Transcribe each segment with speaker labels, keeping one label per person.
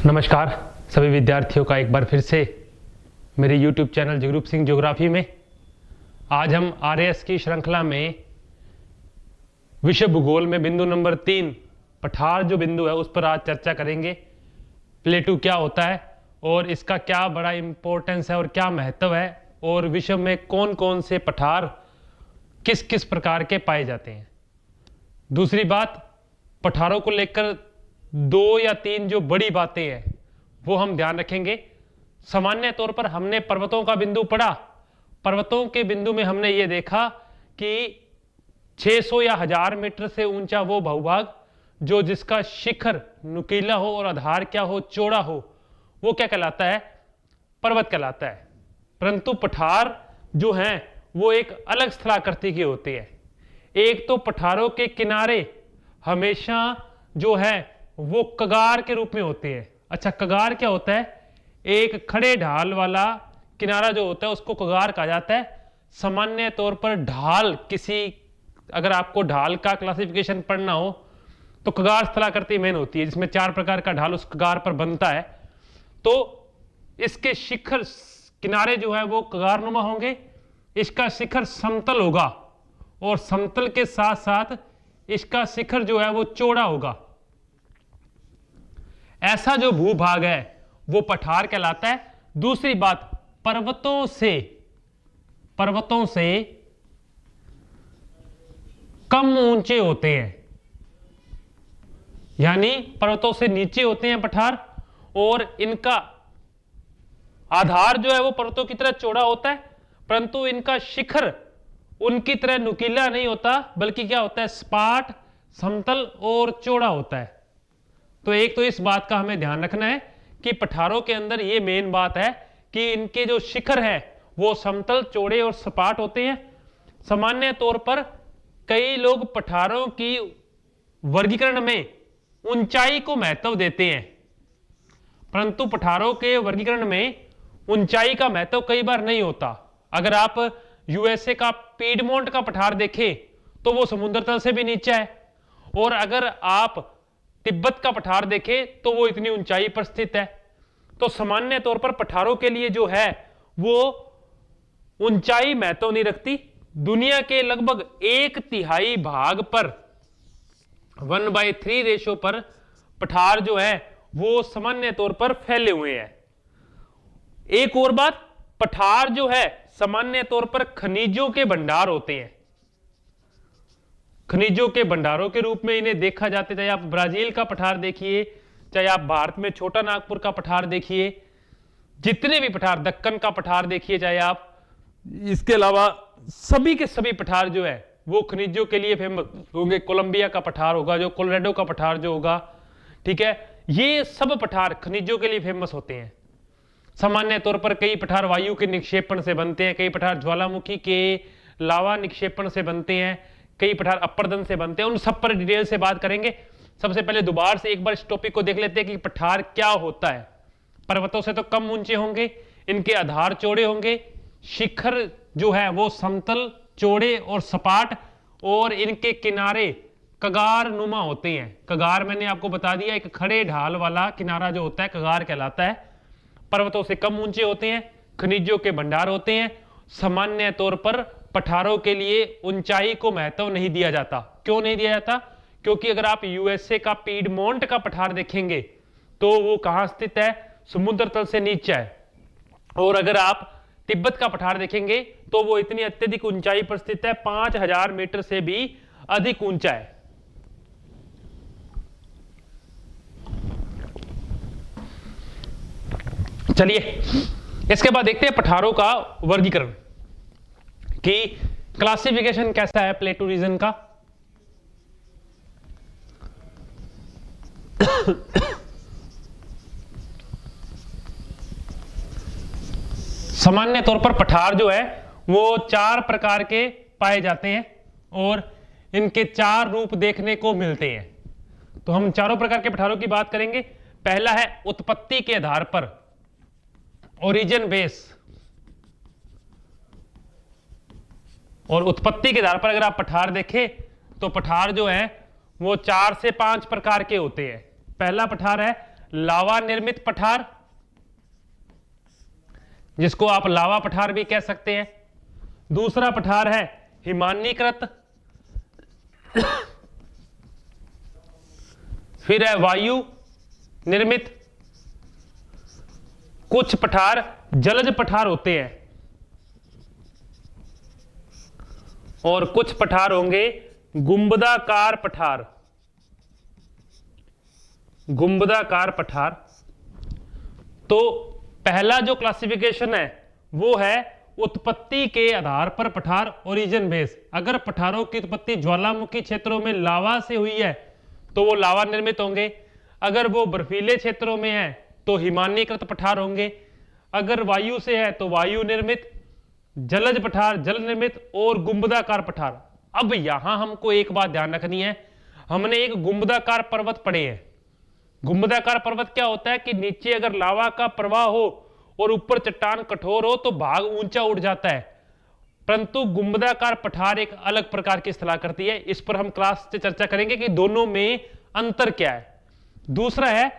Speaker 1: नमस्कार सभी विद्यार्थियों का एक बार फिर से मेरे YouTube channel Jagroop Singh geography में। आज हम आरएएस की श्रृंखला में विश्व भूगोल में बिंदु नंबर 3 पठार जो बिंदु है उस पर आज चर्चा करेंगे। प्लेटू क्या होता है और इसका क्या बड़ा इम्पोर्टेंस है और क्या महत्व है, और विश्व में कौन कौन से पठार किस किस प्रकार के पाए जाते हैं। दूसरी बात, पठारों को लेकर 2 या 3 जो बड़ी बातें हैं वो हम ध्यान रखेंगे। सामान्य तौर पर हमने पर्वतों का बिंदु पढ़ा। पर्वतों के बिंदु में हमने ये देखा कि 600 या 1000 मीटर से ऊंचा वो भूभाग जो जिसका शिखर नुकीला हो और आधार क्या हो, चौड़ा हो, वो क्या कहलाता है? पर्वत कहलाता है। परंतु पठार जो हैं वो एक अलग स्थलाकृति के होते हैं। एक तो पठारों के किनारे हमेशा जो है वो कगार के रूप में होते हैं। अच्छा, कगार क्या होता है? एक खड़े ढाल वाला किनारा जो होता है उसको कगार कहा जाता है। सामान्य तौर पर ढाल अगर आपको ढाल का क्लासिफिकेशन पढ़ना हो तो कगार स्थलाकृति मेन होती है, जिसमें 4 प्रकार का ढाल उस कगार पर बनता है। तो इसके शिखर किनारे जो है वो कगारनुमा होंगे। इसका शिखर समतल होगा और समतल के साथ साथ इसका शिखर जो है वो चौड़ा होगा। ऐसा जो भूभाग है वो पठार कहलाता है। दूसरी बात, पर्वतों से कम ऊंचे होते हैं, यानी पर्वतों से नीचे होते हैं पठार, और इनका आधार जो है वो पर्वतों की तरह चौड़ा होता है, परंतु इनका शिखर उनकी तरह नुकीला नहीं होता, बल्कि क्या होता है? सपाट, समतल और चौड़ा होता है। तो एक तो इस बात का हमें ध्यान रखना है कि पठारों के अंदर ये मेन बात है कि इनके जो शिखर है वो समतल, चौड़े और सपाट होते हैं। सामान्य तौर पर कई लोग पठारों की वर्गीकरण में ऊंचाई को महत्व देते हैं, परंतु पठारों के वर्गीकरण में ऊंचाई का महत्व कई बार नहीं होता। अगर आप यूएसए का पीडमोंट का पठार देखें तो वो समुद्र तल से भी नीचा है, और अगर आप तिब्बत का पठार देखें तो वो इतनी ऊंचाई पर स्थित है। तो सामान्य तौर पर पठारों के लिए जो है वो ऊंचाई महत्व नहीं रखती। दुनिया के लगभग 1/3 भाग पर 1/3 रेशो पर पठार जो है वो सामान्य तौर पर फैले हुए हैं। एक और बात, पठार जो है सामान्य तौर पर खनिजों के भंडार होते हैं। खनिजों के भंडारों के रूप में इन्हें देखा जाता है। चाहे आप ब्राजील का पठार देखिए, चाहे आप भारत में छोटा नागपुर का पठार देखिए, जितने भी पठार, दक्कन का पठार देखिए, चाहे आप, इसके अलावा सभी के सभी पठार जो है वो खनिजों के लिए फेमस होंगे। कोलंबिया का पठार होगा, जो कोलोराडो का पठार जो होगा, ठीक है, ये सब पठार खनिजों के लिए फेमस होते हैं। सामान्य तौर पर कई पठार वायु के निक्षेपण से बनते हैं, कई पठार ज्वालामुखी के लावा निक्षेपण से बनते हैं, कई पठार अपर्दन से बनते हैं। उन सब पर डिटेल से बात करेंगे। सबसे पहले दोबारा से एक बार इस टॉपिक को देख लेते हैं कि पठार क्या होता है। पर्वतों से तो कम ऊंचे होंगे, इनके आधार चौड़े होंगे, शिखर जो है वो समतल, चौड़े और सपाट, और इनके किनारे कगार नुमा होते हैं। कगार मैंने आपको बता दिया, एक खड़े ढाल वाला किनारा जो होता है कगार कहलाता है। पर्वतों से कम ऊंचे होते हैं, खनिजों के भंडार होते हैं। सामान्य तौर पर पठारों के लिए ऊंचाई को महत्व नहीं दिया जाता। क्यों नहीं दिया जाता? क्योंकि अगर आप यूएसए का पीडमोंट का पठार देखेंगे तो वो कहां स्थित है? समुद्र तल से नीचे है। और अगर आप तिब्बत का पठार देखेंगे तो वो इतनी अत्यधिक ऊंचाई पर स्थित है, 5000 मीटर से भी अधिक ऊंचा है। चलिए इसके बाद देखते हैं पठारों का वर्गीकरण कि क्लासिफिकेशन कैसा है प्लेटू रीजन का। सामान्य तौर पर पठार जो है वो 4 प्रकार के पाए जाते हैं और इनके 4 रूप देखने को मिलते हैं। तो हम चारों प्रकार के पठारों की बात करेंगे। पहला है उत्पत्ति के आधार पर, ओरिजिन बेस। और उत्पत्ति के आधार पर अगर आप पठार देखें तो पठार जो है वो 4 से 5 प्रकार के होते हैं। पहला पठार है लावा निर्मित पठार, जिसको आप लावा पठार भी कह सकते हैं। दूसरा पठार है हिमानीकृत, फिर है वायु निर्मित। कुछ पठार जलज पठार होते हैं और कुछ पठार होंगे गुंबदाकार पठार। गुंबदाकार पठार। तो पहला जो क्लासिफिकेशन है वो है उत्पत्ति के आधार पर पठार, ओरिजिन बेस। अगर पठारों की उत्पत्ति ज्वालामुखी क्षेत्रों में लावा से हुई है तो वो लावा निर्मित होंगे। अगर वो बर्फीले क्षेत्रों में है तो हिमानीकृत पठार होंगे। अगर वायु से है तो वायु निर्मित, जलज पठार जल निर्मित और गुंबदाकार पठार। अब यहां हमको एक बात ध्यान रखनी है, हमने एक गुंबदाकार पर्वत पढ़े हैं। गुंबदाकार पर्वत क्या होता है कि नीचे अगर लावा का प्रवाह हो और ऊपर चट्टान कठोर हो तो भाग ऊंचा उठ जाता है, परंतु गुंबदाकार पठार एक अलग प्रकार की स्थला करती है। इस पर हम क्लास से चर्चा करेंगे कि दोनों में अंतर क्या है। दूसरा है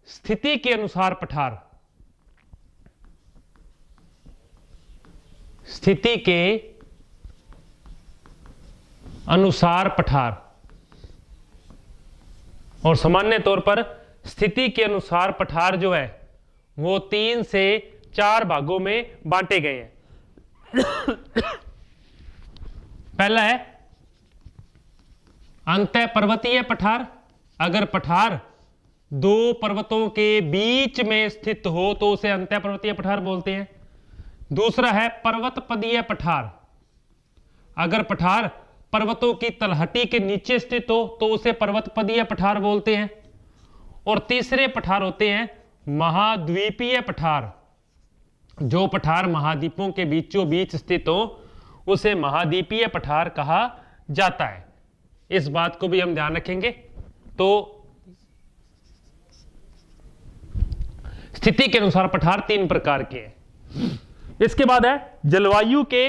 Speaker 1: स्थिति के अनुसार पठार। स्थिति के अनुसार पठार, और सामान्य तौर पर स्थिति के अनुसार पठार जो है वो 3 से 4 भागों में बांटे गए हैं। पहला है अंतः पर्वतीय पठार। अगर पठार 2 पर्वतों के बीच में स्थित हो तो उसे अंतः पर्वतीय पठार बोलते हैं। दूसरा है पर्वतपदीय पठार। अगर पठार पर्वतों की तलहटी के नीचे स्थित हो तो उसे पर्वतपदीय पठार बोलते हैं। और तीसरे पठार होते हैं महाद्वीपीय पठार। जो पठार महाद्वीपों के बीचों बीच स्थित हो उसे महाद्वीपीय पठार कहा जाता है। इस बात को भी हम ध्यान रखेंगे। तो स्थिति के अनुसार पठार 3 प्रकार के हैं। इसके बाद है जलवायु के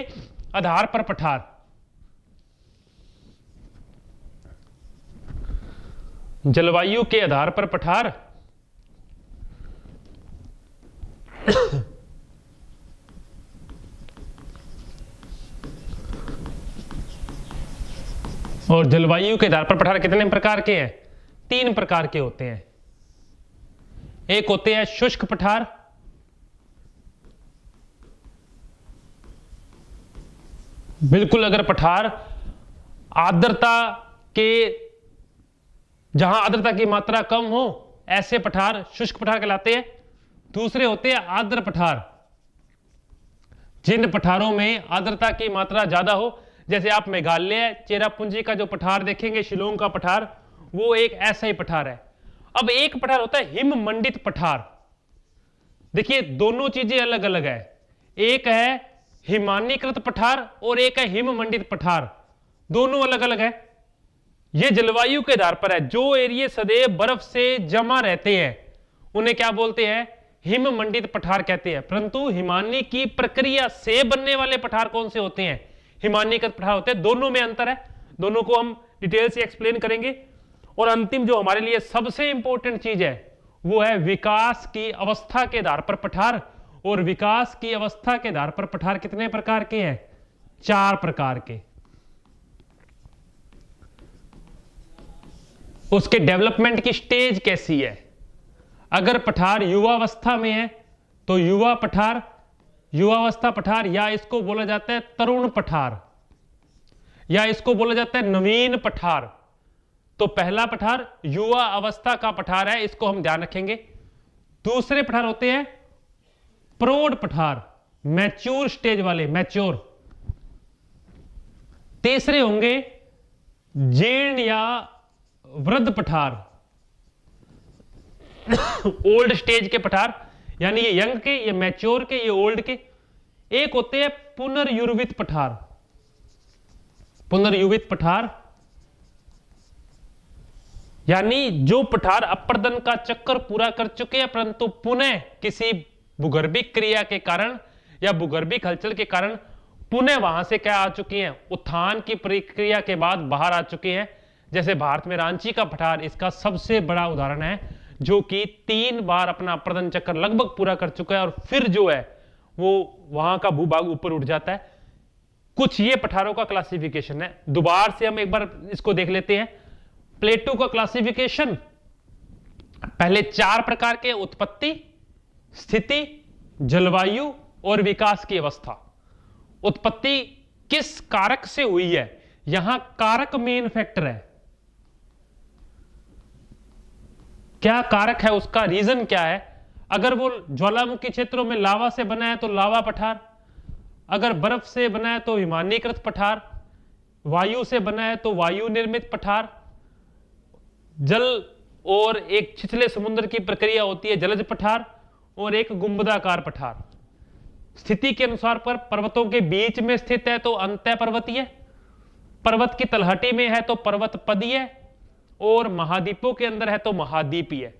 Speaker 1: आधार पर पठार। जलवायु के आधार पर पठार और जलवायु के आधार पर पठार कितने प्रकार के हैं? 3 प्रकार के होते हैं। एक होते हैं शुष्क पठार, बिल्कुल अगर पठार आर्द्रता के, जहां आर्द्रता की मात्रा कम हो ऐसे पठार शुष्क पठार कहलाते हैं। दूसरे होते हैं आर्द्र पठार। जिन पठारों में आर्द्रता की मात्रा ज्यादा हो, जैसे आप मेघालय चेरापूंजी का जो पठार देखेंगे, शिलोंग का पठार, वो एक ऐसा ही पठार है। अब एक पठार होता है हिम मंडित पठार। देखिए दोनों चीजें अलग अलग है। एक है हिमानीकृत पठार और एक है हिम मंडित पठार। दोनों अलग अलग है। ये जलवायु के आधार पर है। जो एरिया सदैव बर्फ से जमा रहते हैं उन्हें क्या बोलते हैं? हिम मंडित पठार कहते हैं। परंतु हिमानी की प्रक्रिया से बनने वाले पठार कौन से होते हैं? हिमानीकृत पठार होते हैं। दोनों में अंतर है, दोनों को हम डिटेल से एक्सप्लेन करेंगे। और अंतिम जो हमारे लिए सबसे इंपॉर्टेंट चीज है वो है विकास की अवस्था के आधार पर पठार। और विकास की अवस्था के आधार पर पठार कितने प्रकार के हैं? 4 प्रकार के। उसके डेवलपमेंट की स्टेज कैसी है? अगर पठार युवावस्था में है तो युवा पठार, युवावस्था पठार, या इसको बोला जाता है तरुण पठार, या इसको बोला जाता है नवीन पठार। तो पहला पठार युवा अवस्था का पठार है, इसको हम ध्यान रखेंगे। दूसरे पठार होते हैं प्रौढ़ पठार, मैच्योर स्टेज वाले, मैच्योर। तीसरे होंगे जीर्ण या वृद्ध पठार, ओल्ड स्टेज के पठार, यानी ये यंग के, ये मैच्योर के, ये ओल्ड के। एक होते हैं पुनर्युवित पठार। पुनर्युवित पठार यानी जो पठार अपर्दन का चक्कर पूरा कर चुके हैं परंतु पुनः किसी भूगर्भिक क्रिया के कारण या भूगर्भिक हलचल के कारण पुनः वहां से क्या आ चुकी हैं? उत्थान की प्रक्रिया के बाद बाहर आ चुके हैं। जैसे भारत में रांची का पठार इसका सबसे बड़ा उदाहरण है, जो कि 3 बार अपना अपर्दन चक्कर लगभग पूरा कर चुका है और फिर जो है वो वहां का भूभाग ऊपर उठ जाता है। कुछ ये पठारों का क्लासिफिकेशन है। दोबारा से हम एक बार इसको देख लेते हैं। प्लेटो का क्लासिफिकेशन पहले 4 प्रकार के: उत्पत्ति, स्थिति, जलवायु और विकास की अवस्था। उत्पत्ति किस कारक से हुई है, यहां कारक मेन फैक्टर है। क्या कारक है, उसका रीजन क्या है। अगर वो ज्वालामुखी क्षेत्रों में लावा से बना है तो लावा पठार, अगर बर्फ से बना है तो हिमानीकृत पठार, वायु से बना है तो वायु निर्मित पठार, जल और एक छिछले समुद्र की प्रक्रिया होती है जलज पठार, और एक गुंबदाकार पठार। स्थिति के अनुसार पर पर्वतों के बीच में स्थित है तो अंतः पर्वतीय, पर्वत की तलहटी में है तो पर्वत पदीय, और महाद्वीपों के अंदर है तो महाद्वीपीय।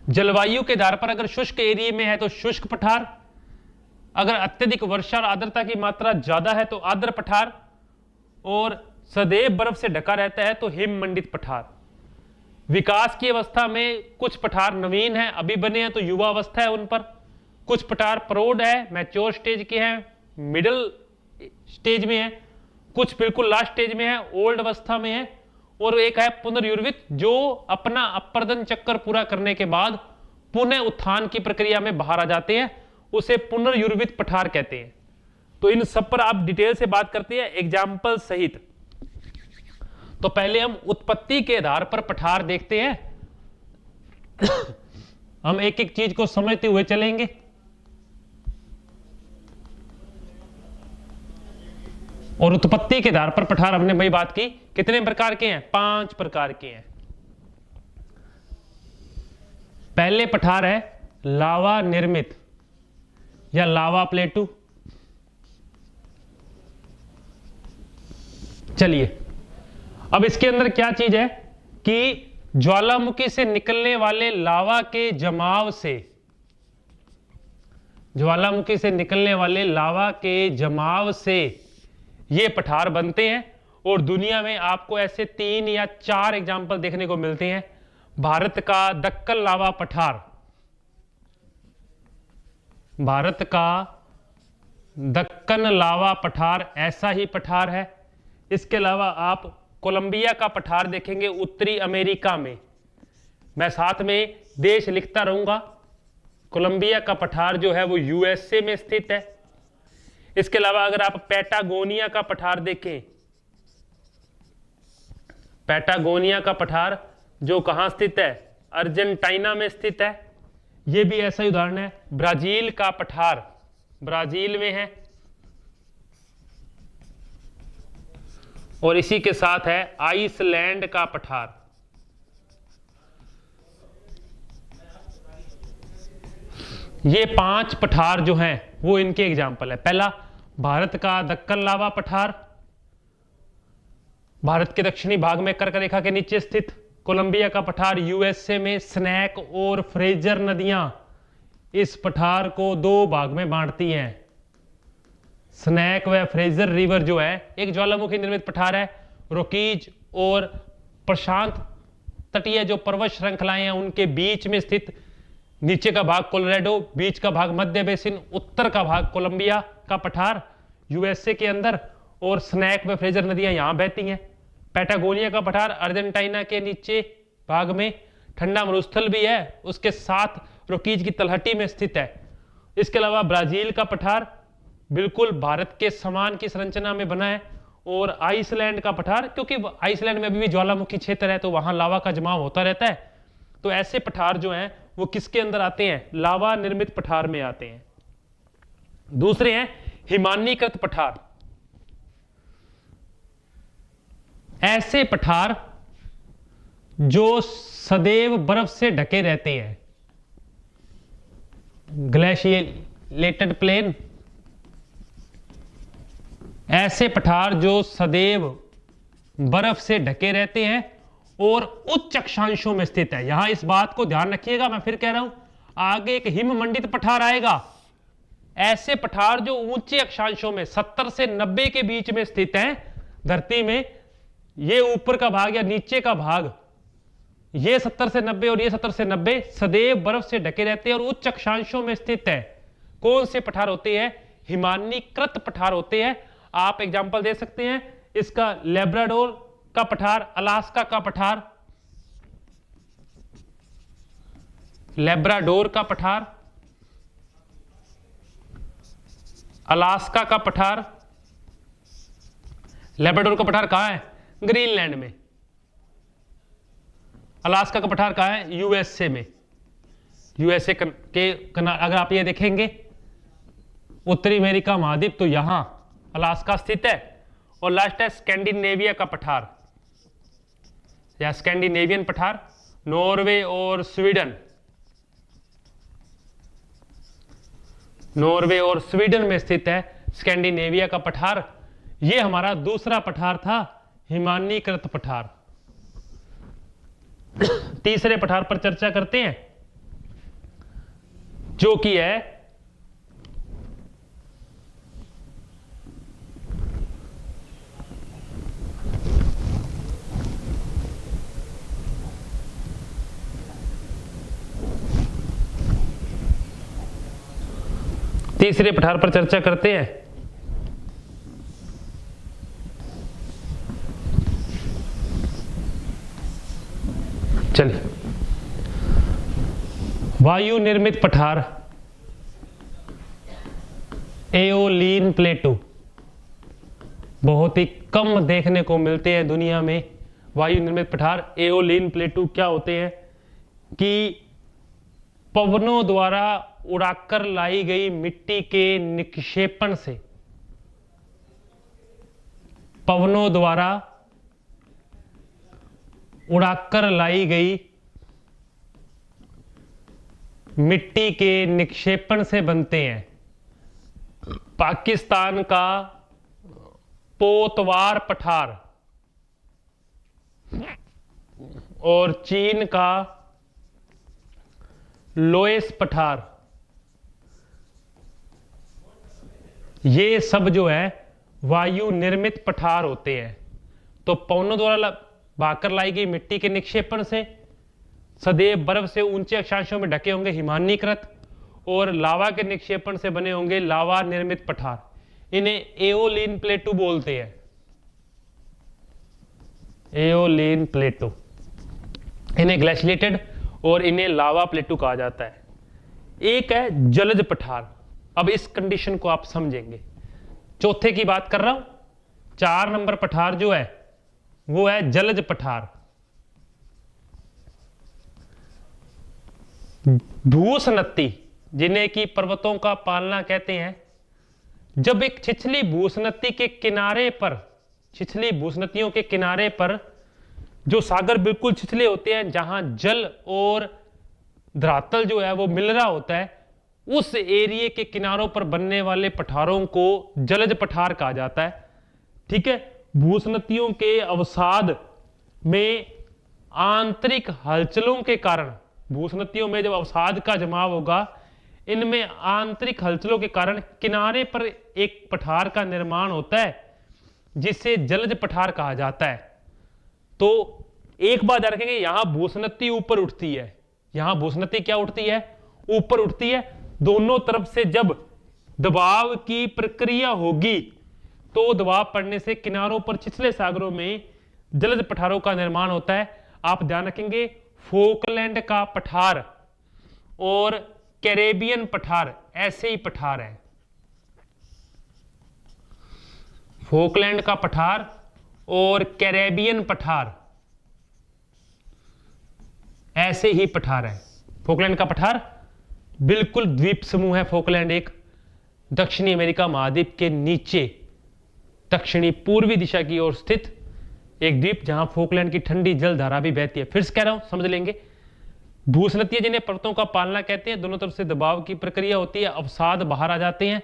Speaker 1: जलवायु के आधार पर अगर शुष्क एरिया में है तो शुष्क पठार, अगर अत्यधिक वर्षा और आर्द्रता की मात्रा ज्यादा है तो आर्द्र पठार, और सदैव बर्फ से ढका रहता है तो हिम मंडित पठार। विकास की अवस्था में कुछ पठार नवीन है, अभी बने हैं तो युवा अवस्था है उन पर, कुछ पठार प्रौढ़ है, मैच्योर स्टेज के हैं, मिडिल स्टेज में है, कुछ बिल्कुल लास्ट स्टेज में है, ओल्ड अवस्था में है, और एक है पुनर्युर्वित जो अपना अपर्दन चक्कर पूरा करने के बाद पुनः उत्थान की प्रक्रिया में बाहर आ जाते हैं, उसे पुनर्युर्वित पठार कहते हैं। तो इन सब पर आप डिटेल से बात करते हैं एग्जाम्पल सहित। तो पहले हम उत्पत्ति के आधार पर पठार देखते हैं। हम एक एक चीज को समझते हुए चलेंगे। और उत्पत्ति के आधार पर पठार हमने भाई बात की, कितने प्रकार के हैं, 5 प्रकार के हैं। पहले पठार है लावा निर्मित या लावा प्लेटू। चलिए, अब इसके अंदर क्या चीज है कि ज्वालामुखी से निकलने वाले लावा के जमाव से, ज्वालामुखी से निकलने वाले लावा के जमाव से ये पठार बनते हैं। और दुनिया में आपको ऐसे 3 या 4 एग्जाम्पल देखने को मिलते हैं। भारत का दक्कन लावा पठार, भारत का दक्कन लावा पठार ऐसा ही पठार है। इसके अलावा आप कोलंबिया का पठार देखेंगे उत्तरी अमेरिका में, मैं साथ में देश लिखता रहूंगा। कोलंबिया का पठार जो है वो यूएसए में स्थित है। इसके अलावा अगर आप पैटागोनिया का पठार देखें, पैटागोनिया का पठार जो कहां स्थित है, अर्जेंटीना में स्थित है, यह भी ऐसा ही उदाहरण है। ब्राजील का पठार ब्राजील में है, और इसी के साथ है आइसलैंड का पठार। ये 5 पठार जो हैं वो इनके एग्जाम्पल है। पहला भारत का दक्कन लावा पठार, भारत के दक्षिणी भाग में कर्क रेखा के नीचे स्थित। कोलंबिया का पठार यूएसए में, स्नैक और फ्रेजर नदियां इस पठार को 2 भाग में बांटती हैं। स्नैक व फ्रेजर रिवर जो है एक ज्वालामुखी निर्मित पठार है। रोकीज और प्रशांत तटीय जो पर्वत श्रृंखलाएं हैं उनके बीच में स्थित, नीचे का भाग कोलोराडो, बीच का भाग मध्य बेसिन, उत्तर का भाग कोलंबिया का पठार यूएसए के अंदर, और स्नैक व फ्रेजर नदियां यहां बहती हैं। पैटागोनिया का पठार अर्जेंटीना के नीचे भाग में ठंडा मरुस्थल भी है, उसके साथ रोकीज की तलहटी में स्थित है। इसके अलावा ब्राजील का पठार बिल्कुल भारत के समान की संरचना में बना है। और आइसलैंड का पठार, क्योंकि आइसलैंड में अभी भी ज्वालामुखी क्षेत्र है तो वहां लावा का जमाव होता रहता है, तो ऐसे पठार जो हैं वो किसके अंदर आते हैं, लावा निर्मित पठार में आते हैं। दूसरे हैं हिमानीकृत पठार। ऐसे पठार जो सदैव बर्फ से ढके रहते हैं, ग्लेशिएटेड प्लेन। ऐसे पठार जो सदैव बर्फ से ढके रहते हैं और उच्च अक्षांशों में स्थित है। यहां इस बात को ध्यान रखिएगा, मैं फिर कह रहा हूं, आगे एक हिम मंडित पठार आएगा। ऐसे पठार जो ऊंचे अक्षांशों में 70 से 90 के बीच में स्थित हैं धरती में, ये ऊपर का भाग या नीचे का भाग ये 70 से 90 और ये 70 से 90 सदैव बर्फ से ढके रहते हैं और उच्च अक्षांशों में स्थित है। कौन से पठार होते हैं? हिमानीकृत पठार होते हैं। आप एग्जांपल दे सकते हैं इसका, लेब्राडोर का पठार, अलास्का का पठार, लेब्राडोर का पठार, अलास्का का पठार। लेब्राडोर का पठार कहां है? ग्रीनलैंड में। अलास्का का पठार कहां है? यूएसए में। यूएसए के अगर आप ये देखेंगे उत्तरी अमेरिका महाद्वीप, तो यहां अलास्का स्थित है। और लास्ट है स्कैंडिनेविया का पठार या स्कैंडिनेवियन पठार, नॉर्वे और स्वीडन। नॉर्वे और स्वीडन में स्थित है स्कैंडिनेविया का पठार। यह हमारा दूसरा पठार था, हिमानीकृत पठार। तीसरे पठार पर चर्चा करते हैं, जो कि है तीसरे पठार पर चर्चा करते हैं चलिए। वायु निर्मित पठार एओलिन प्लेटू बहुत ही कम देखने को मिलते हैं दुनिया में। वायु निर्मित पठार एओलिन प्लेटू क्या होते हैं कि पवनों द्वारा उड़ाकर लाई गई मिट्टी के निक्षेपण से, पवनों द्वारा उड़ाकर लाई गई मिट्टी के निक्षेपण से बनते हैं। पाकिस्तान का पोतवार पठार और चीन का लोएस पठार, ये सब जो है वायु निर्मित पठार होते हैं। तो पवनों द्वारा बहाकर लाई गई मिट्टी के निक्षेपण से, सदैव बर्फ से ऊंचे अक्षांशों में ढके होंगे हिमानीकृत, और लावा के निक्षेपण से बने होंगे लावा निर्मित पठार। इन्हें एओलिन प्लेटू बोलते हैं, एओलिन प्लेटू। इन्हें ग्लेशिएटेड और इन्हें लावा प्लेटू कहा जाता है। एक है जलज पठार। अब इस कंडीशन को आप समझेंगे। चौथे की बात कर रहा हूं। 4 नंबर पठार जो है वो है जलज पठार। भूसनती, जिन्हें की पर्वतों का पालना कहते हैं, जब एक छिछली भूसनती के किनारे पर, छिछली भूसनतियों के किनारे पर जो सागर बिल्कुल छिछले होते हैं, जहां जल और धरातल जो है वो मिल रहा होता है, उस एरिया के किनारों पर बनने वाले पठारों को जलज पठार कहा जाता है। ठीक है। भूसनतियों के अवसाद में आंतरिक हलचलों के कारण, भूसनतियों में जब अवसाद का जमाव होगा, इनमें आंतरिक हलचलों के कारण किनारे पर एक पठार का निर्माण होता है, जिसे जलज पठार कहा जाता है। तो एक बात याद रखेंगे, यहां भूसनती ऊपर उठती है, यहां भूसनती क्या उठती है? ऊपर उठती है। दोनों तरफ से जब दबाव की प्रक्रिया होगी, तो दबाव पड़ने से किनारों पर छिछले सागरों में जलज पठारों का निर्माण होता है। आप ध्यान रखेंगे, फोकलैंड का पठार और कैरेबियन पठार ऐसे ही पठार है। फोकलैंड का पठार और कैरेबियन पठार ऐसे ही पठार है। फोकलैंड का पठार बिल्कुल द्वीप समूह है। फोकलैंड एक दक्षिणी अमेरिका महाद्वीप के नीचे दक्षिणी पूर्वी दिशा की ओर स्थित एक द्वीप, जहां फोकलैंड की ठंडी जल धारा भी बहती है। फिर से कह रहा हूं, समझ लेंगे। भूसनतियां जिन्हें पर्वतों का पालना कहते हैं, दोनों तरफ से दबाव की प्रक्रिया होती है, अवसाद बाहर आ जाते हैं,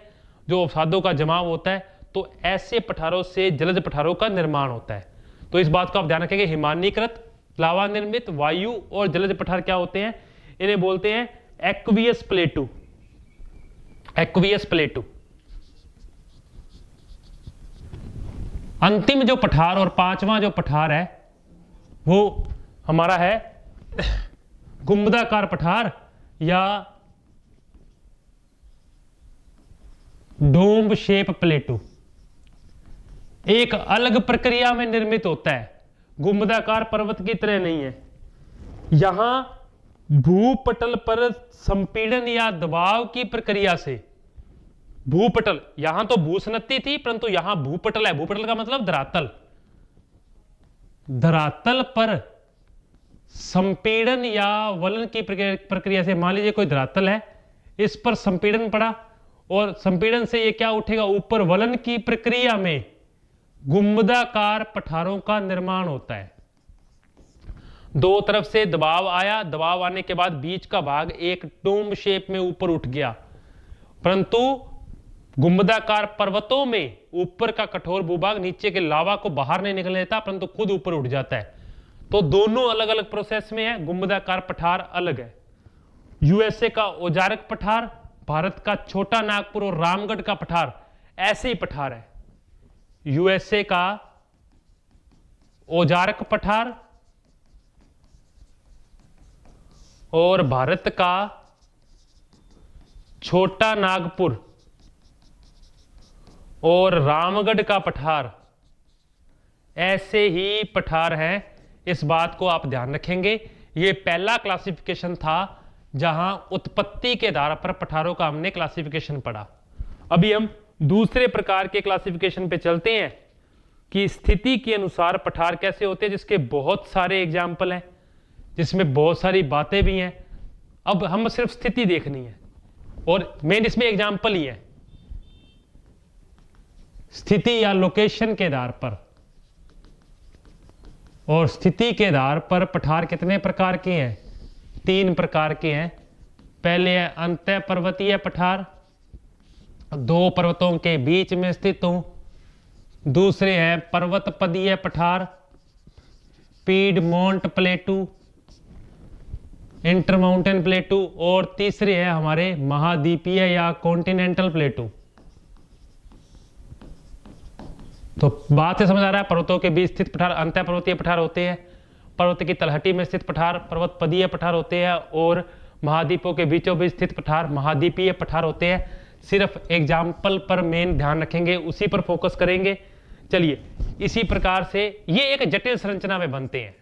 Speaker 1: जो अवसादों का जमाव होता है, तो ऐसे पठारों से जलज पठारों का निर्माण होता है। तो इस बात को आप ध्यान रखेंगे। हिमानीकृत, लावा निर्मित वायु और जलज पठार क्या होते हैं? इन्हें बोलते हैं एक्वियस प्लेटू। एक्वियस प्लेटू। अंतिम जो पठार और 5वां जो पठार है वो हमारा है गुंबदाकार पठार या डोम शेप प्लेटू एक अलग प्रक्रिया में निर्मित होता है, गुंबदाकार पर्वत की तरह नहीं है। यहां भूपटल पर संपीड़न या दबाव की प्रक्रिया से, भूपटल, यहां तो भूसनत्ती थी परंतु यहां भूपटल है। भूपटल का मतलब धरातल, धरातल पर संपीड़न या वलन की प्रक्रिया से, मान लीजिए कोई धरातल है, इस पर संपीड़न पड़ा और संपीड़न से ये क्या उठेगा, ऊपर वलन की प्रक्रिया में गुंबदाकार पठारों का निर्माण होता है। दो तरफ से दबाव आया, दबाव आने के बाद बीच का भाग एक डोम शेप में ऊपर उठ गया, परंतु गुंबदाकार पर्वतों में ऊपर का कठोर भूभाग नीचे के लावा को बाहर नहीं निकलने देता परंतु खुद ऊपर उठ जाता है। तो दोनों अलग अलग प्रोसेस में है, गुंबदाकार पठार अलग है। यूएसए का औजारक पठार, भारत का छोटा नागपुर और रामगढ़ का पठार ऐसे ही पठार है। यूएसए का औजारक पठार और भारत का छोटा नागपुर और रामगढ़ का पठार ऐसे ही पठार हैं। इस बात को आप ध्यान रखेंगे। यह पहला क्लासिफिकेशन था जहां उत्पत्ति के आधार पर पठारों का हमने क्लासिफिकेशन पढ़ा। अभी हम दूसरे प्रकार के क्लासिफिकेशन पे चलते हैं कि स्थिति के अनुसार पठार कैसे होते हैं, जिसके बहुत सारे एग्जाम्पल हैं, जिसमें बहुत सारी बातें भी हैं। अब हम सिर्फ स्थिति देखनी है और मेन इसमें एग्जाम्पल ही है। स्थिति या लोकेशन के आधार पर, और स्थिति के आधार पर पठार कितने प्रकार के हैं, 3 प्रकार के हैं। पहले है अंतः पर्वतीय पठार, 2 पर्वतों के बीच में स्थित हो। दूसरे हैं पर्वत पदीय पठार, पीडमोंट प्लेटू, इंटरमाउंटेन प्लेटू, और तीसरे हैं हमारे महाद्वीपीय या कॉन्टिनेंटल प्लेटू। तो बात से समझ आ रहा है, पर्वतों के बीच स्थित पठार अंतः पर्वतीय पठार होते हैं, पर्वत की तलहटी में स्थित पठार पर्वत पदीय पठार होते हैं, और महाद्वीपों के बीचों बीच स्थित पठार महाद्वीपीय पठार होते हैं। सिर्फ एग्जाम्पल पर मेन ध्यान रखेंगे, उसी पर फोकस करेंगे। चलिए, इसी प्रकार से ये एक जटिल संरचना में बनते हैं,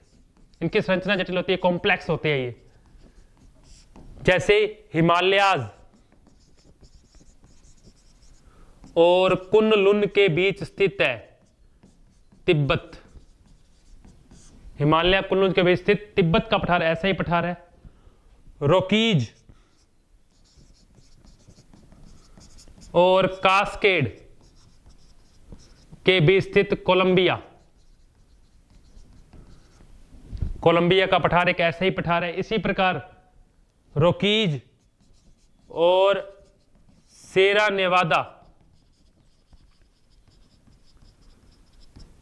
Speaker 1: इनकी संरचना जटिल होती है, कॉम्प्लेक्स होते हैं ये। जैसे हिमालयाज और कुनलुन के बीच स्थित है तिब्बत, हिमालय कुनलुन के बीच स्थित तिब्बत का पठार ऐसा ही पठार है। रॉकीज और कास्केड के बीच स्थित कोलंबिया, कोलंबिया का पठार एक ऐसा ही पठार है। इसी प्रकार रॉकीज और सेरा नेवादा,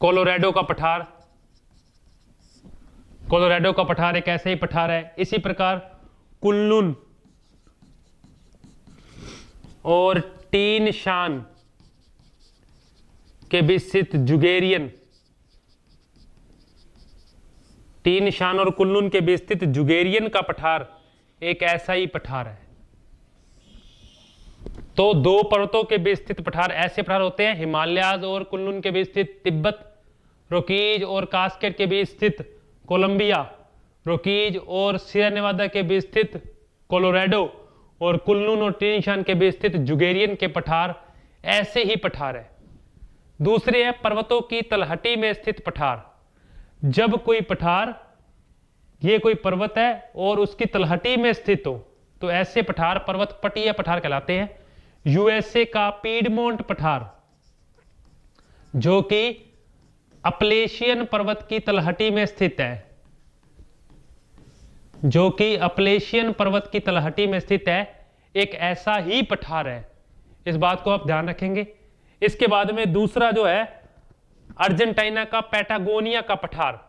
Speaker 1: कोलोराडो का पठार, कोलोराडो का पठार एक ऐसे ही पठार है। इसी प्रकार कुनलुन और टीन शान के बीच स्थित जुगेरियन, टीन शान और कुनलुन के बीच स्थित जुगेरियन का पठार एक ऐसा ही पठार है। तो 2 पर्वतों के बीच स्थित पठार ऐसे पठार होते हैं, हिमालयाज और कुनलुन के बीच स्थित तिब्बत, रॉकीज और कास्केड के बीच स्थित कोलंबिया, रॉकीज और सियरा नेवादा के बीच स्थित कोलोराडो, और कुनलुन और टीनशान के बीच स्थित जुगेरियन के पठार ऐसे ही पठार है। दूसरे है पर्वतों की तलहटी में स्थित पठार। जब कोई पठार, ये कोई पर्वत है और उसकी तलहटी में स्थित हो तो ऐसे पठार पर्वत पटीय पठार कहलाते हैं। यूएसए का पीडमोंट पठार जो कि अपलेशियन पर्वत की तलहटी में स्थित है, जो कि अपलेशियन पर्वत की तलहटी में स्थित है, एक ऐसा ही पठार है। इस बात को आप ध्यान रखेंगे। इसके बाद में दूसरा जो है अर्जेंटीना का पैटागोनिया का पठार,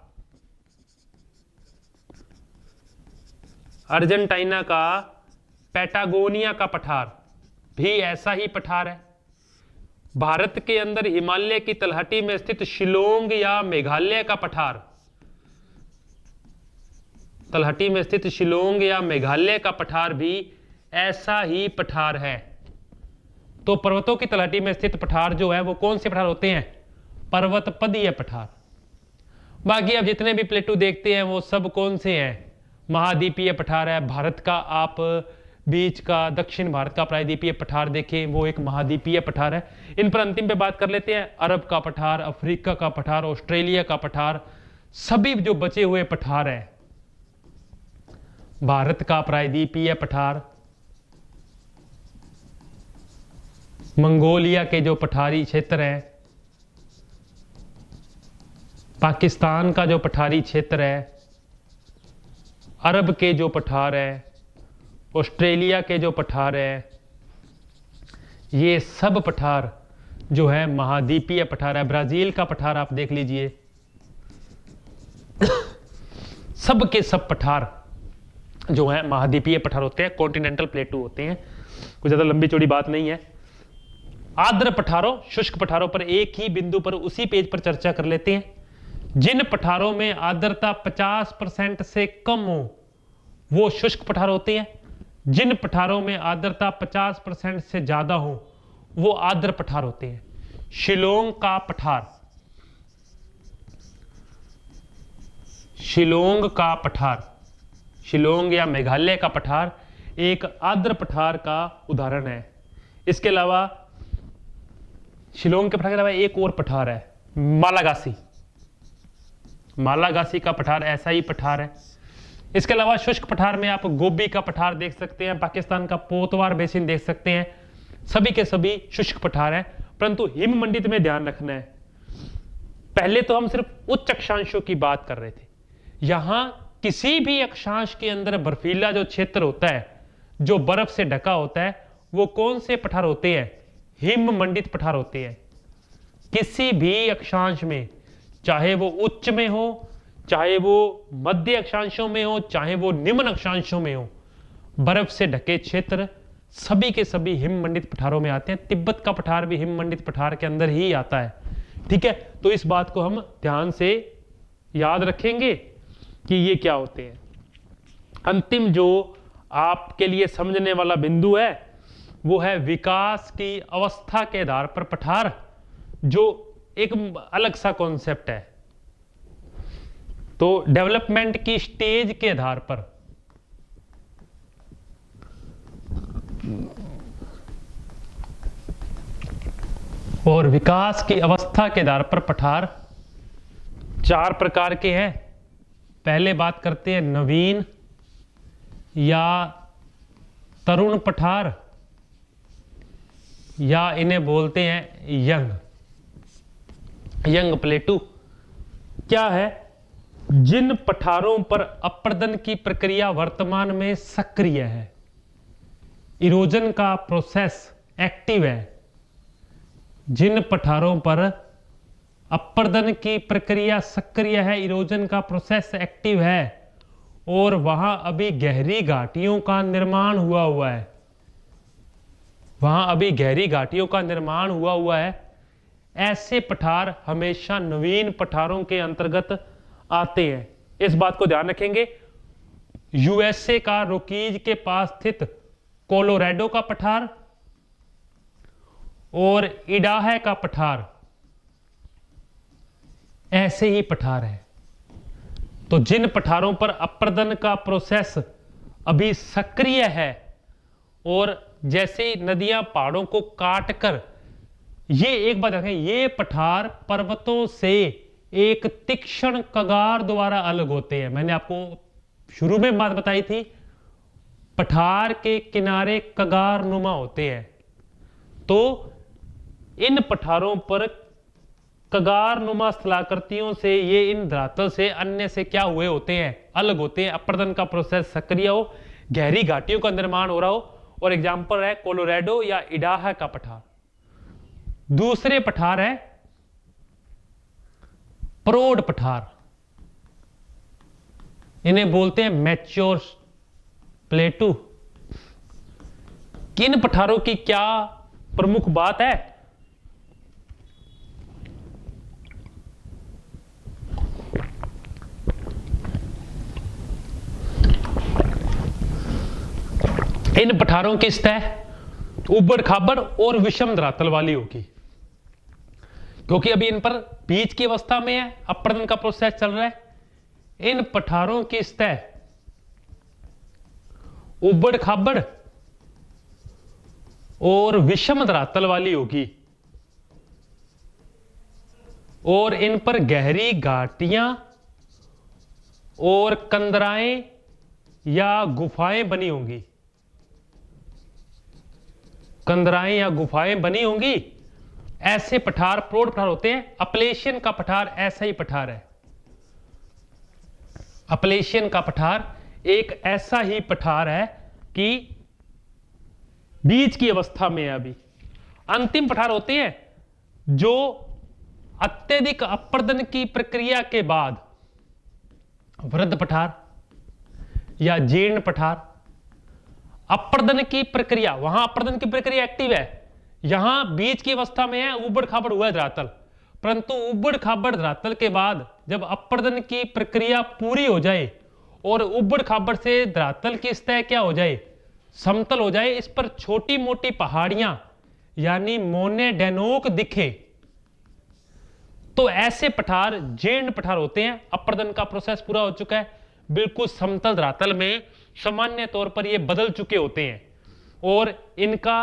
Speaker 1: अर्जेंटीना का पैटागोनिया का पठार भी ऐसा ही पठार है। भारत के अंदर हिमालय की तलहटी में स्थित शिलोंग या मेघालय का पठार, तलहटी में स्थित शिलोंग या मेघालय का पठार भी ऐसा ही पठार है। तो पर्वतों की तलहटी में स्थित पठार जो है वो कौन से पठार होते हैं? पर्वतपदीय पठार। बाकी आप जितने भी प्लेटू देखते हैं वो सब कौन से हैं? महाद्वीपीय पठार है। भारत का आप बीच का, दक्षिण भारत का प्रायद्वीपीय पठार देखें, वो एक महाद्वीपीय पठार है। इन पर अंतिम पे बात कर लेते हैं। अरब का पठार, अफ्रीका का पठार, ऑस्ट्रेलिया का पठार, सभी जो बचे हुए पठार है, भारत का प्रायद्वीपीय पठार, मंगोलिया के जो पठारी क्षेत्र है, पाकिस्तान का जो पठारी क्षेत्र है, अरब के जो पठार है, ऑस्ट्रेलिया के जो पठार है, ये सब पठार जो है महाद्वीपीय पठार है। ब्राजील का पठार आप देख लीजिए, सब के सब पठार जो है महाद्वीपीय पठार होते हैं, कॉन्टिनेंटल प्लेटू होते हैं। कुछ ज्यादा लंबी चौड़ी बात नहीं है। आर्द्र पठारों, शुष्क पठारों पर एक ही बिंदु पर उसी पेज पर चर्चा कर लेते हैं। जिन पठारों में आर्द्रता 50% से कम हो वो शुष्क पठार होते हैं। जिन पठारों में आर्द्रता 50% से ज्यादा हो वो आर्द्र पठार होते हैं। शिलोंग का पठार, शिलोंग का पठार, शिलोंग या मेघालय का पठार एक आर्द्र पठार का उदाहरण है। इसके अलावा शिलोंग के पठार के अलावा एक और पठार है, मालागासी। मालागासी का पठार ऐसा ही पठार है। इसके अलावा शुष्क पठार में आप गोबी का पठार देख सकते हैं, पाकिस्तान का पोतवार बेसिन देख सकते हैं, सभी के सभी शुष्क पठार हैं। परंतु हिम मंडित में ध्यान रखना है, पहले तो हम सिर्फ उच्च अक्षांशों की बात कर रहे थे। यहां किसी भी अक्षांश के अंदर बर्फीला जो क्षेत्र होता है, जो बर्फ से ढका होता है, वो कौन से पठार होते हैं? हिम मंडित पठार होते हैं। किसी भी अक्षांश में, चाहे वो उच्च में हो, चाहे वो मध्य अक्षांशों में हो, चाहे वो निम्न अक्षांशों में हो, बर्फ से ढके क्षेत्र सभी के सभी हिम मंडित पठारों में आते हैं। तिब्बत का पठार भी हिम मंडित पठार के अंदर ही आता है। ठीक है, तो इस बात को हम ध्यान से याद रखेंगे कि ये क्या होते हैं। अंतिम जो आपके लिए समझने वाला बिंदु है वो है विकास की अवस्था के आधार पर पठार, जो एक अलग सा कॉन्सेप्ट है। तो डेवलपमेंट की स्टेज के आधार पर और विकास की अवस्था के आधार पर पठार 4 प्रकार के हैं। पहले बात करते हैं नवीन या तरुण पठार, या इन्हें बोलते हैं यंग, यंग प्लेटू। क्या है? जिन पठारों पर अपर्दन की प्रक्रिया वर्तमान में सक्रिय है, इरोजन का प्रोसेस एक्टिव है। जिन पठारों पर अपर्दन की प्रक्रिया सक्रिय है, इरोजन का प्रोसेस एक्टिव है, और वहां अभी गहरी घाटियों का निर्माण हुआ है, वहां अभी गहरी घाटियों का निर्माण हुआ है, ऐसे पठार हमेशा नवीन पठारों के अंतर्गत आते हैं। इस बात को ध्यान रखेंगे। यूएसए का रोकीज के पास स्थित कोलोराडो का पठार और इडाह का पठार ऐसे ही पठार है। तो जिन पठारों पर अपर्दन का प्रोसेस अभी सक्रिय है, और जैसे नदियां पहाड़ों को काटकर, ये एक बात देखें, ये पठार पर्वतों से एक तीक्ष्ण कगार द्वारा अलग होते हैं। मैंने आपको शुरू में बात बताई थी, पठार के किनारे कगार नुमा होते हैं। तो इन पठारों पर कगार नुमा स्थलाकृतियों से, ये इन धरातल से अन्य से क्या हुए होते हैं? अलग होते हैं। अपर्दन का प्रोसेस सक्रिय हो, गहरी घाटियों का निर्माण हो रहा हो, और एग्जाम्पल है कोलोराडो या इडाह का पठार। दूसरे पठार है प्रौढ़ पठार, इन्हें बोलते हैं मैच्योर प्लेटू। किन पठारों की क्या प्रमुख बात है? इन पठारों की सतह उबड़ खाबड़ और विषम धरातल वाली होगी, क्योंकि अभी इन पर बीज की अवस्था में है, अपरदन का प्रोसेस चल रहा है। इन पठारों की सतह उबड़ खाबड़ और विषम धरातल वाली होगी और इन पर गहरी घाटियां और कंदराएं या गुफाएं बनी होंगी। कंदराएं या गुफाएं बनी होंगी। ऐसे पठार प्रौढ़ पठार होते हैं। अपलेशियन का पठार ऐसा ही पठार है। अपलेशियन का पठार एक ऐसा ही पठार है कि बीज की अवस्था में है अभी। अंतिम पठार होते हैं जो अत्यधिक अपरदन की प्रक्रिया के बाद वृद्ध पठार या जीर्ण पठार। अपरदन की प्रक्रिया, वहां अपरदन की प्रक्रिया एक्टिव है, यहां बीज की अवस्था में है, उबड़ खाबड़ हुआ है धरातल। परंतु उबड़ खाबड़ धरातल के बाद जब अपरदन की प्रक्रिया पूरी हो जाए और उबड़ खाबड़ से धरातल की सतह क्या हो जाए, समतल हो जाए, इस पर छोटी मोटी पहाड़ियां यानी मोनेडेनोक दिखे, तो ऐसे पठार जीर्ण पठार होते हैं। अपरदन का प्रोसेस पूरा हो चुका है, बिल्कुल समतल धरातल में सामान्य तौर पर ये बदल चुके होते हैं और इनका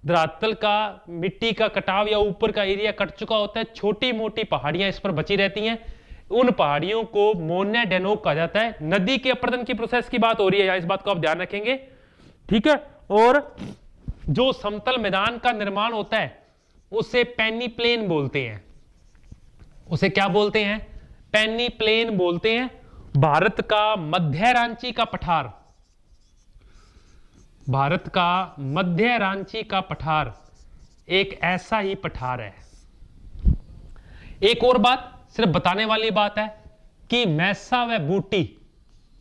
Speaker 1: धरातल का मिट्टी का कटाव या ऊपर का एरिया कट चुका होता है। छोटी मोटी पहाड़ियां इस पर बची रहती हैं। उन पहाड़ियों को मोनेडेनोक कहा जाता है। नदी के अपरदन की प्रोसेस की बात हो रही है, इस बात को आप ध्यान रखेंगे, ठीक है। और जो समतल मैदान का निर्माण होता है उसे पेनी प्लेन बोलते हैं। उसे क्या बोलते हैं? पेनी प्लेन बोलते हैं। भारत का मध्य रांची का पठार, भारत का मध्य रांची का पठार एक ऐसा ही पठार है। एक और बात सिर्फ बताने वाली बात है कि मैसा व बूटी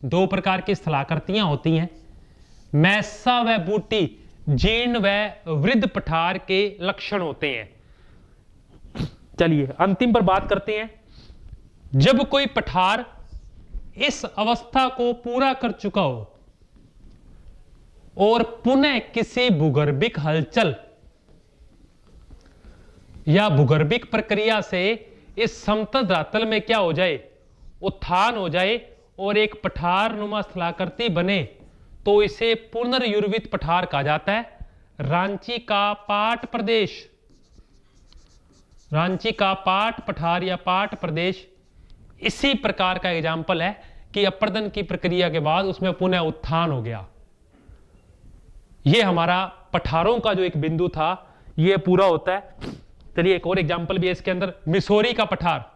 Speaker 1: दो प्रकार की स्थलाकृतियां होती हैं। मैसा व बूटी जीर्ण व वृद्ध पठार के लक्षण होते हैं। चलिए अंतिम पर बात करते हैं। जब कोई पठार इस अवस्था को पूरा कर चुका हो और पुनः किसी भूगर्भिक हलचल या भूगर्भिक प्रक्रिया से इस समतल धरातल में क्या हो जाए, उत्थान हो जाए और एक पठार नुमा स्थलाकृति बने, तो इसे पुनर्युर्वित पठार कहा जाता है। रांची का पाट प्रदेश, रांची का पाट पठार या पाट प्रदेश इसी प्रकार का एग्जाम्पल है कि अपरदन की प्रक्रिया के बाद उसमें पुनः उत्थान हो गया। यह हमारा पठारों का जो एक बिंदु था यह पूरा होता है। चलिए एक और एग्जाम्पल भी है इसके अंदर, मिसौरी का पठार।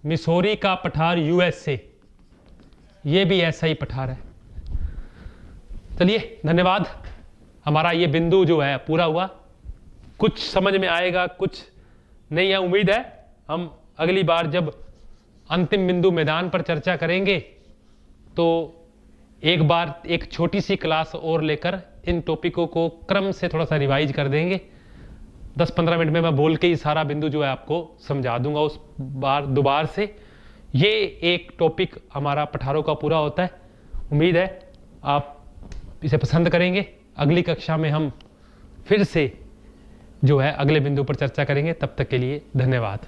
Speaker 1: मिसौरी का पठार यूएसए, यह भी ऐसा ही पठार है। चलिए धन्यवाद। हमारा ये बिंदु जो है पूरा हुआ। कुछ समझ में आएगा, कुछ नहीं है। उम्मीद है हम अगली बार जब अंतिम बिंदु मैदान पर चर्चा करेंगे तो एक बार एक छोटी सी क्लास और लेकर इन टॉपिकों को क्रम से थोड़ा सा रिवाइज कर देंगे। 10-15 मिनट में मैं बोल के ही सारा बिंदु जो है आपको समझा दूंगा उस बार दोबारा से। ये एक टॉपिक हमारा पठारों का पूरा होता है। उम्मीद है आप इसे पसंद करेंगे। अगली कक्षा में हम फिर से जो है अगले बिंदु पर चर्चा करेंगे। तब तक के लिए धन्यवाद।